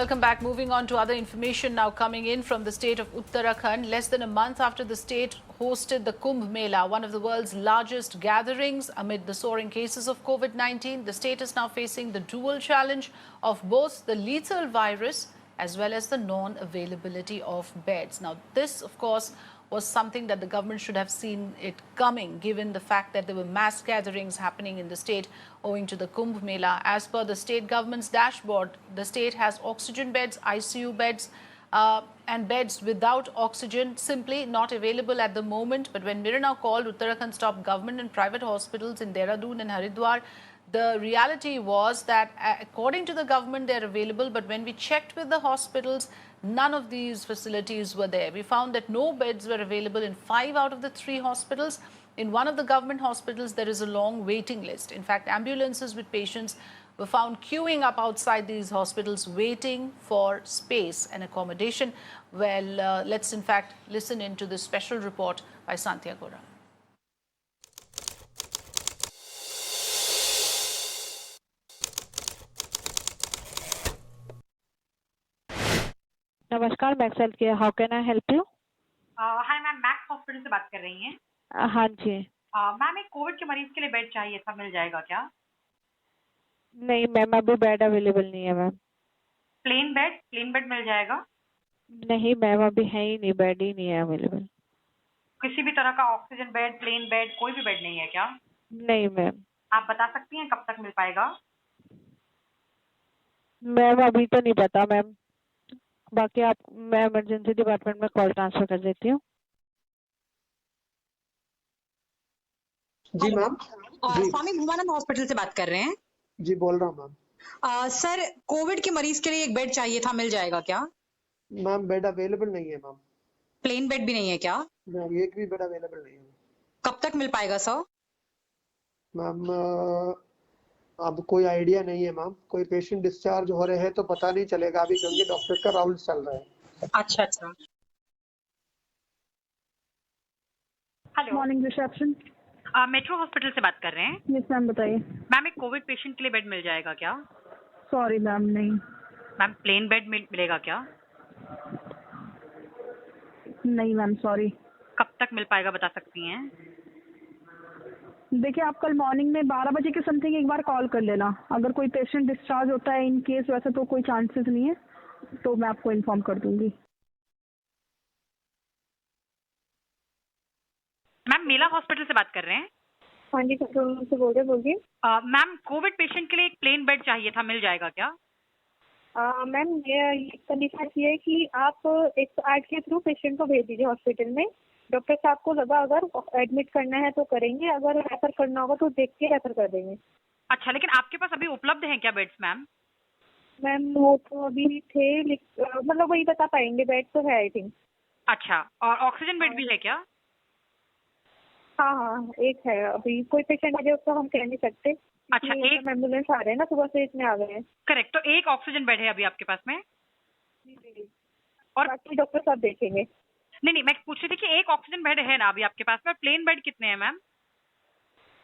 Welcome back. Moving on to other information now coming in from the state of Uttarakhand. Less than a month after the state hosted the Kumbh Mela, one of the world's largest gatherings amid the soaring cases of COVID-19, the state is now facing the dual challenge of both the lethal virus as well as the non-availability of beds. Now, this, of course, was something that the government should have seen it coming, given the fact that there were mass gatherings happening in the state owing to the Kumbh Mela. As per the state government's dashboard, the state has oxygen beds, ICU beds, and beds without oxygen simply not available at the moment. But when Mirna called Uttarakhand's top government and private hospitals in Dehradun and Haridwar, the reality was that according to the government, they're available. But when we checked with the hospitals, none of these facilities were there. We found that no beds were available in 5 out of the 3 hospitals. In one of the government hospitals, there is a long waiting list. In fact, ambulances with patients were found queuing up outside these hospitals, waiting for space and accommodation. Well, let's in fact listen into this special report by Santhya Gora. नमस्कार max health care, how can I help you? Hi ma'am, max hospital से बात कर रही हैं? हाँ जी। Ma'am, एक Covid के मरीज के लिए बेड चाहिए था, मिल जाएगा क्या? नहीं मैम, अभी बेड अवेलेबल नहीं है मैम। प्लेन बेड मिल जाएगा? नहीं मैम, अभी है ही नहीं, बेड ही नहीं है अवेलेबल। किसी भी तरह का ऑक्सीजन बेड, प्लेन बेड, कोई भी बेड नहीं है क्या? नहीं मैम। आप बता सकती हैं कब तक मिल पाएगा? मैम अभी तो नहीं पता मैम, बाकी आप मैं इमरजेंसी डिपार्टमेंट में कॉल ट्रांसफर कर देती हूँ। जी मैम। स्वामी भूमानंद हॉस्पिटल से बात कर रहे हैं? जी बोल रहा हूँ मैम। सर, कोविड के मरीज के लिए एक बेड चाहिए था, मिल जाएगा क्या? मैम बेड अवेलेबल नहीं है मैम। प्लेन बेड भी नहीं है क्या? मैम एक भी बेड अवेलेबल नहीं है। कब तक मिल पाएगा सर? मैम अब कोई आइडिया नहीं है मैम, कोई पेशेंट डिस्चार्ज हो रहे हैं तो पता नहीं चलेगा अभी, क्योंकि डॉक्टर का राउंड चल रहा है। अच्छा। Hello, morning reception, metro hospital से बात कर रहे हैं? यस मैम, बताइए। मैम, एक कोविड पेशेंट के लिए बेड मिल जाएगा क्या? सॉरी मैम, नहीं। मैम, प्लेन बेड मिलेगा क्या? नहीं मैम, सॉरी। कब तक मिल पाएगा, बता सकती हैं? देखिए, आप कल मॉर्निंग में 12 बजे के समथिंग एक बार कॉल कर लेना। अगर कोई पेशेंट डिस्चार्ज होता है इन केस, वैसे तो कोई चांसेस नहीं है, तो मैं आपको इन्फॉर्म कर दूंगी। मैम, मेला हॉस्पिटल से बात कर रहे हैं? हाँ जी, कंट्रोल रूम से बोल रहे, बोलिए। मैम, कोविड पेशेंट के लिए एक प्लेन बेड चाहिए था, मिल जाएगा क्या? मैम, ये कंडीशन ये है कि आप 108 के थ्रू पेशेंट को भेज दीजिए हॉस्पिटल में। डॉक्टर साहब को लगा अगर एडमिट करना है तो करेंगे, अगर रेफर करना होगा तो देख के रेफर कर देंगे। अच्छा, लेकिन आपके पास अभी उपलब्ध हैं क्या बेड्स मैम? मैम वो तो अभी थे, मतलब वही बता पाएंगे, बेड तो है आई थिंक। अच्छा, और ऑक्सीजन बेड भी है क्या? हाँ, एक है। अभी कोई पेशेंट आ जाए उसको हम कह नहीं सकते। अच्छा, एक एम्बुलेंस आ रहे हैं ना, सुबह से इतने आ गए हैं। करेक्ट, तो एक ऑक्सीजन बेड है अभी आपके पास में? और बाकी डॉक्टर साहब देखेंगे। नहीं, मैं पूछ रही थी कि एक ऑक्सीजन बेड है ना अभी आपके पास में, प्लेन बेड कितने हैं मैम?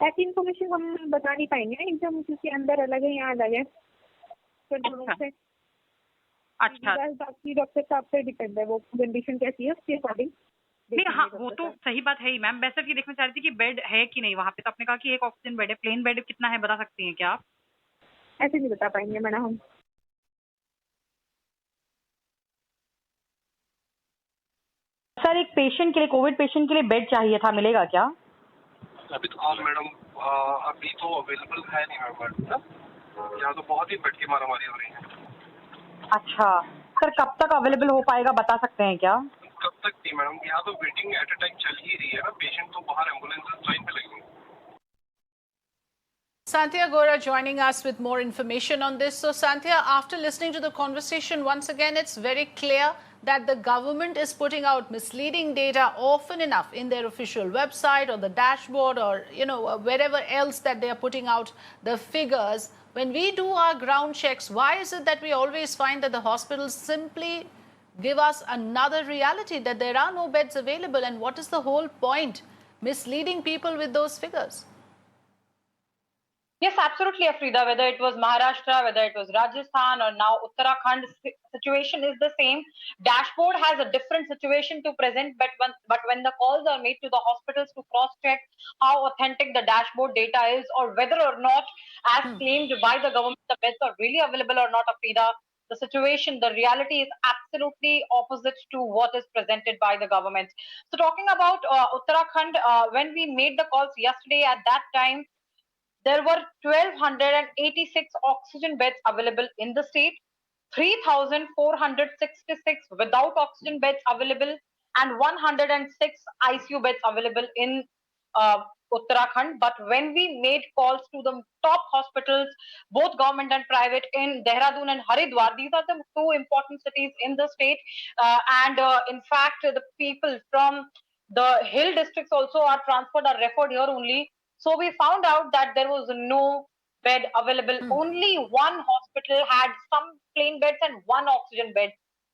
ऐसी इन्फॉर्मेशन हम बता नहीं पाएंगे एकदम, क्योंकि अंदर अलग है, यहाँ अलग है। अच्छा, बाकी डॉक्टर साहब पे डिपेंड है, वो कंडीशन कैसी है उसके अकॉर्डिंग। नहीं, हाँ वो तो सही बात है ही मैम। वैसे ये देखना चाह रही थी कि बेड है कि नहीं वहाँ पे, तो आपने कहा कि एक ऑक्सीजन बेड है। प्लेन बेड कितना है, बता सकती हैं क्या आप? ऐसे नहीं बता पाएंगे मैडम हम। सर, एक पेशेंट के लिए, कोविड पेशेंट के लिए बेड चाहिए था, मिलेगा क्या? अभी तो मैडम अभी तो अवेलेबल है नहीं मैम, यहाँ तो बहुत ही बेड की मारामारी हो रही है। अच्छा सर, कब तक अवेलेबल हो पाएगा, बता सकते हैं क्या? कब तक नहीं मैडम, यहाँ तो वेटिंग एट अ टाइम चल ही रही है ना, पेशेंट तो बाहर एम्बुलेंस लाइन पे लगी हुई है। Santhya Gora joining us with more information on this. So Santhya, after listening to the conversation once again, it's very clear that the government is putting out misleading data often enough in their official website or the dashboard, or wherever else that they are putting out the figures. When we do our ground checks, why is it that we always find that the hospitals simply give us another reality, that there are no beds available? And what is the whole point? Misleading people with those figures? Yes, absolutely, Afrida. Whether it was Maharashtra, whether it was Rajasthan, or now Uttarakhand, situation is the same. Dashboard has a different situation to present, but when the calls are made to the hospitals to cross-check how authentic the dashboard data is, or whether or not, as claimed by the government, the beds are really available or not, Afrida, the situation, the reality is absolutely opposite to what is presented by the government. So, talking about Uttarakhand, when we made the calls yesterday, at that time there were 1,286 oxygen beds available in the state, 3,466 without oxygen beds available, and 106 ICU beds available in uh, Uttarakhand. But when we made calls to the top hospitals, both government and private, in Dehradun and Haridwar, these are the two important cities in the state. And in fact, the people from the hill districts also are transferred or referred here only. So we found out that there was no bed available. Only one hospital had some plain beds and one oxygen bed.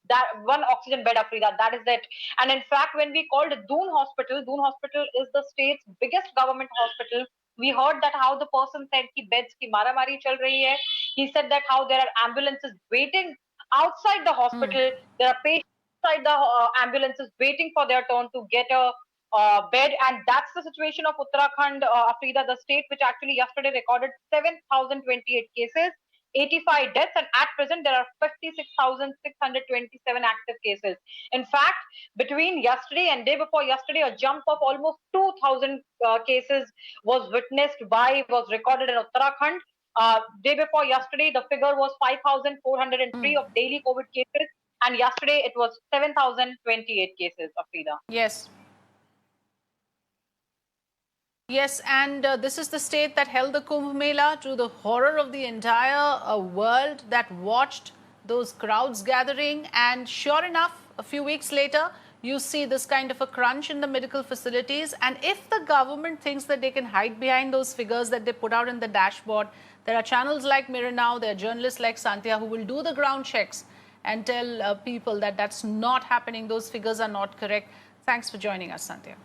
That one oxygen bed, Afrida. That is it. And in fact, when we called Doon Hospital is the state's biggest government hospital. We heard that how the person said ki beds ki mara mari chal rahi hai. He said that how there are ambulances waiting outside the hospital. There are patients outside the ambulances waiting for their turn to get a bed, and that's the situation of Uttarakhand, Afrida, the state which actually yesterday recorded 7,028 cases, 85 deaths, and at present there are 56,627 active cases. In fact, between yesterday and day before yesterday, a jump of almost 2,000 cases was recorded in Uttarakhand. Day before yesterday, the figure was 5,403 of daily COVID cases, and yesterday it was 7,028 cases, Afrida. Yes. Yes, and this is the state that held the Kumbh Mela, to the horror of the entire world that watched those crowds gathering. And sure enough, a few weeks later, you see this kind of a crunch in the medical facilities. And if the government thinks that they can hide behind those figures that they put out in the dashboard, there are channels like Mirror Now, there are journalists like Santya who will do the ground checks and tell people that that's not happening. Those figures are not correct. Thanks for joining us, Santya.